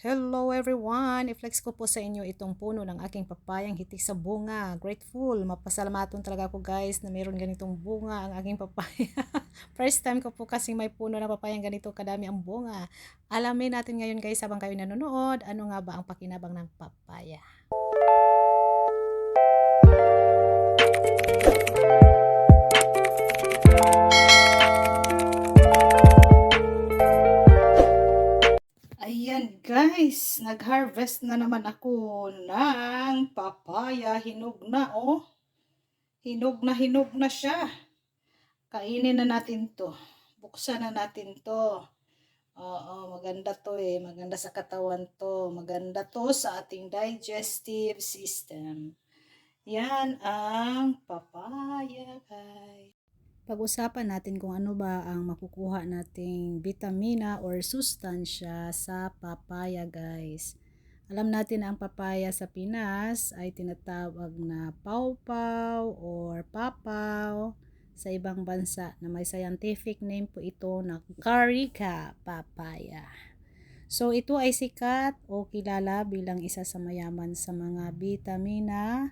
Hello everyone! I-flex ko po sa inyo itong puno ng aking papayang hitik sa bunga. Grateful! Mapasalamaton talaga ako guys na mayroon ganitong bunga ang aking papaya. First time ko po kasi may puno ng papayang ganito kadami ang bunga. Alamin natin ngayon guys habang kayo nanonood, ano nga ba ang pakinabang ng papaya. Ayan guys, nag-harvest na naman ako ng papaya. Hinog na oh. Hinog na siya. Kainin na natin to. Buksan na natin to. Oo, maganda to eh. Maganda sa katawan to. Maganda to sa ating digestive system. Yan ang papaya guys. Pag-usapan natin kung ano ba ang makukuha nating vitamina or sustansya sa papaya guys. Alam natin na ang papaya sa Pinas ay tinatawag na pawpaw or papaw sa ibang bansa na may scientific name po ito na Carica papaya. So ito ay sikat o kilala bilang isa sa mayaman sa mga vitamina.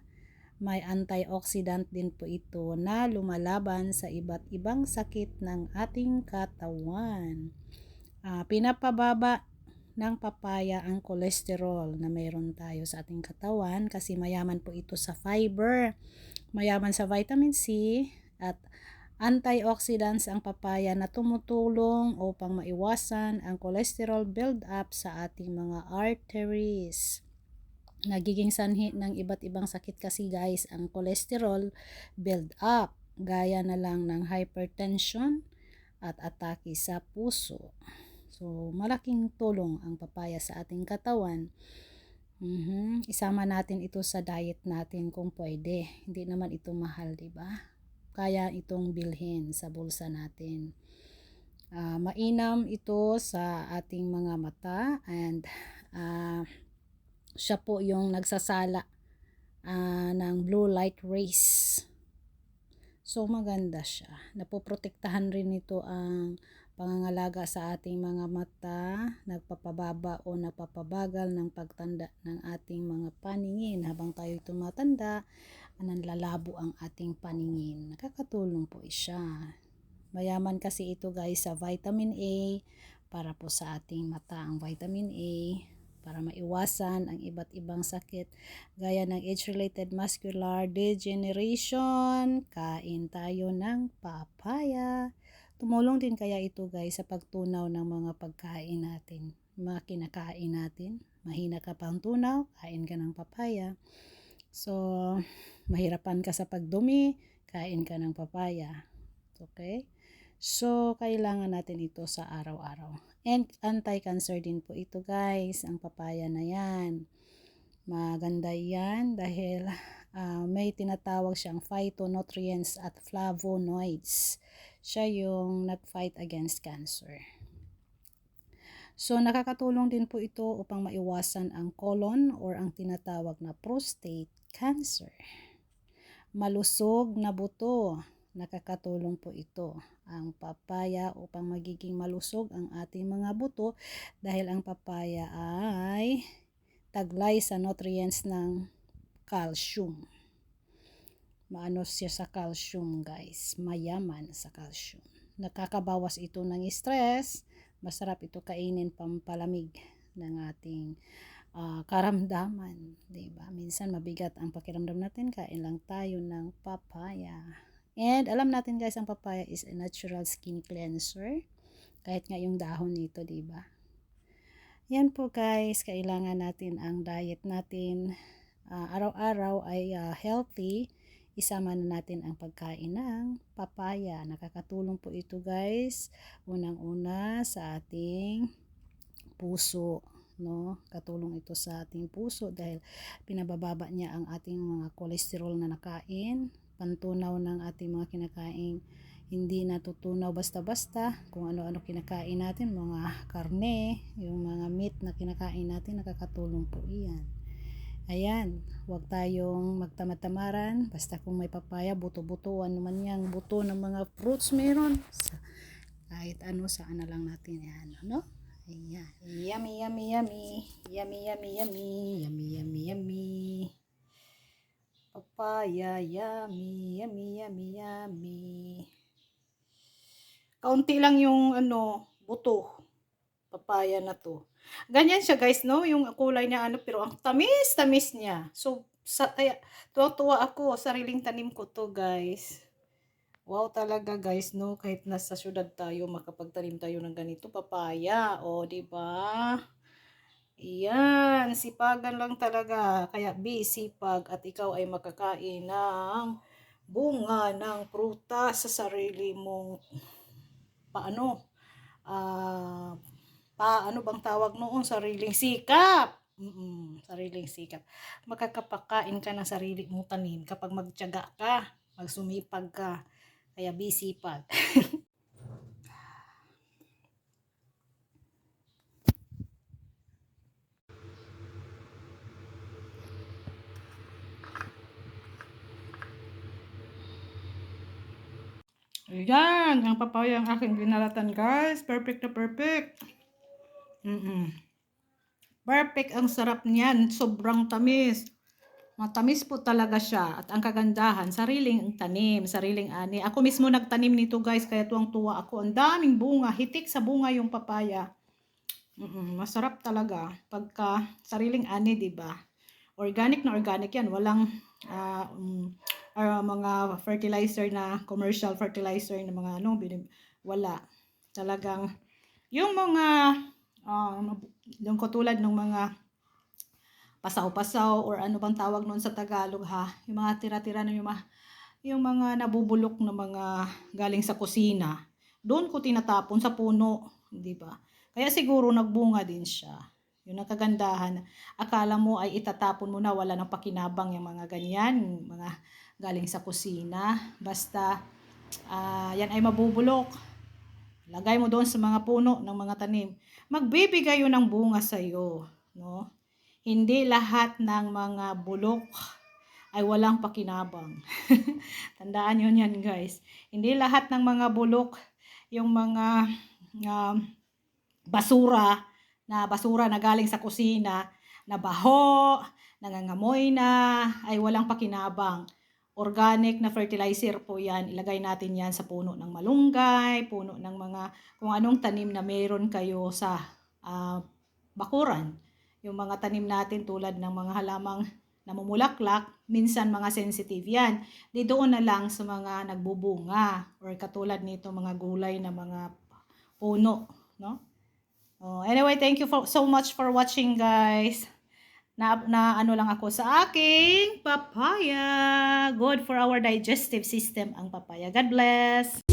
May antioxidant din po ito na lumalaban sa iba't ibang sakit ng ating katawan. Pinapababa ng papaya ang cholesterol na mayroon tayo sa ating katawan kasi mayaman po ito sa fiber, mayaman sa vitamin C at antioxidants ang papaya na tumutulong upang maiwasan ang cholesterol build-up sa ating mga arteries. Nagiging sanhi ng iba't ibang sakit kasi guys ang cholesterol build up gaya na lang ng hypertension at atake sa puso. So malaking tulong ang papaya sa ating katawan. Isama natin ito sa diet natin kung pwede. Hindi naman ito mahal, di ba? Kaya itong bilhin sa bulsa natin. Mainam ito sa ating mga mata and siya po yung nagsasala ng blue light rays. So maganda siya. Napoprotektahan rin nito ang pangangalaga sa ating mga mata, nagpapababa o napapabagal ng pagtanda ng ating mga paningin. Habang tayo tumatanda, nanlalabo ang ating paningin. Nakakatulong po siya. Mayaman kasi ito guys sa vitamin A para po sa ating mata ang vitamin A para maiwasan ang iba't ibang sakit gaya ng age-related macular degeneration. Kain tayo ng papaya. Tumulong din kaya ito guys sa pagtunaw ng mga pagkain natin, mga kinakain natin. Mahina ka pang tunaw, kain ka ng papaya. So, mahirapan ka sa pagdumi, kain ka ng papaya. Okay? So, kailangan natin ito sa araw-araw. And anti-cancer din po ito guys, ang papaya na yan. Maganda yan dahil may tinatawag siyang phytonutrients at flavonoids. Siya yung nag-fight against cancer. So, nakakatulong din po ito upang maiwasan ang colon or ang tinatawag na prostate cancer. Malusog na buto. Nakakatulong po ito ang papaya upang magiging malusog ang ating mga buto dahil ang papaya ay taglay sa nutrients ng calcium. Maano siya sa calcium guys, mayaman sa calcium. Nakakabawas ito ng stress, masarap ito kainin pampalamig ng ating karamdaman, diba? Minsan mabigat ang pakiramdam natin, kain lang tayo ng papaya. And alam natin guys, ang papaya is a natural skin cleanser. Kahit nga yung dahon nito, diba? Yan po guys, kailangan natin ang diet natin. Araw-araw ay healthy. Isama na natin ang pagkain ng papaya. Nakakatulong po ito guys. Unang-una sa ating puso. No? Katulong ito sa ating puso dahil pinabababa niya ang ating mga cholesterol na nakain. Pantunaw ng ating mga kinakain, hindi natutunaw basta-basta kung ano-ano kinakain natin, mga karne, yung mga meat na kinakain natin, nakakatulong po iyan. Ayan, huwag tayong magtamad-tamaran, basta kung may papaya, buto-butuan naman yang buto ng mga fruits meron, kahit ano, saan na lang natin yan, no? Ayan. Yummy, yummy, yummy. Yummy, yummy, yummy. Yummy, yummy, yummy. Papaya, yummy, yummy, yummy, yummy. Kaunti lang yung buto. Papaya na to. Ganyan siya guys, no? Yung kulay niya pero ang tamis niya. So, kaya tuwa-tuwa ako. Sariling tanim ko to guys. Wow talaga guys, no? Kahit nasa syudad tayo, makapagtanim tayo ng ganito, papaya. O, di ba? Iyan, sipagan lang talaga. Kaya sipag at ikaw ay makakain ng bunga ng prutas sa sarili mong ano bang tawag noon? Sariling sikap. Sariling sikap. Makakapakain ka ng sarili mong tanim kapag magtiyaga ka, magsumipag ka. Kaya sipag. Ayan, ang papaya ang aking binalatan guys. Perfect na perfect. Perfect ang sarap niyan. Sobrang tamis. Matamis po talaga siya. At ang kagandahan, sariling tanim, sariling ani. Ako mismo nagtanim nito guys, kaya tuwang-tuwa ako. Ang daming bunga, hitik sa bunga yung papaya. Masarap talaga. Pagka sariling ani, di ba? Organic na organic yan. Walang mga fertilizer na, commercial fertilizer na mga wala. Talagang, yung mga, yung katulad ng mga pasaw-pasaw or ano bang tawag noon sa Tagalog yung mga tira-tira na yung mga nabubulok na mga galing sa kusina, doon ko tinatapon sa puno, di ba? Kaya siguro nagbunga din siya. Yun ang kagandahan. Akala mo ay itatapon mo na, wala nang pakinabang yung mga ganyan, mga galing sa kusina. Basta yan ay mabubulok. Lagay mo doon sa mga puno ng mga tanim. Magbibigay yun ng bunga sa iyo, no? Hindi lahat ng mga bulok ay walang pakinabang. Tandaan nyo yan guys. Hindi lahat ng mga bulok, yung mga basura na galing sa kusina, na baho, nangangamoy na, ay walang pakinabang. Organic na fertilizer po yan. Ilagay natin yan sa puno ng malunggay, puno ng mga kung anong tanim na meron kayo sa bakuran. Yung mga tanim natin tulad ng mga halamang namumulaklak, minsan mga sensitive yan. Di doon na lang sa mga nagbubunga or katulad nito mga gulay na mga puno, no? Anyway, thank you so much for watching guys. Na ano lang ako sa aking papaya. Good for our digestive system ang papaya. God bless.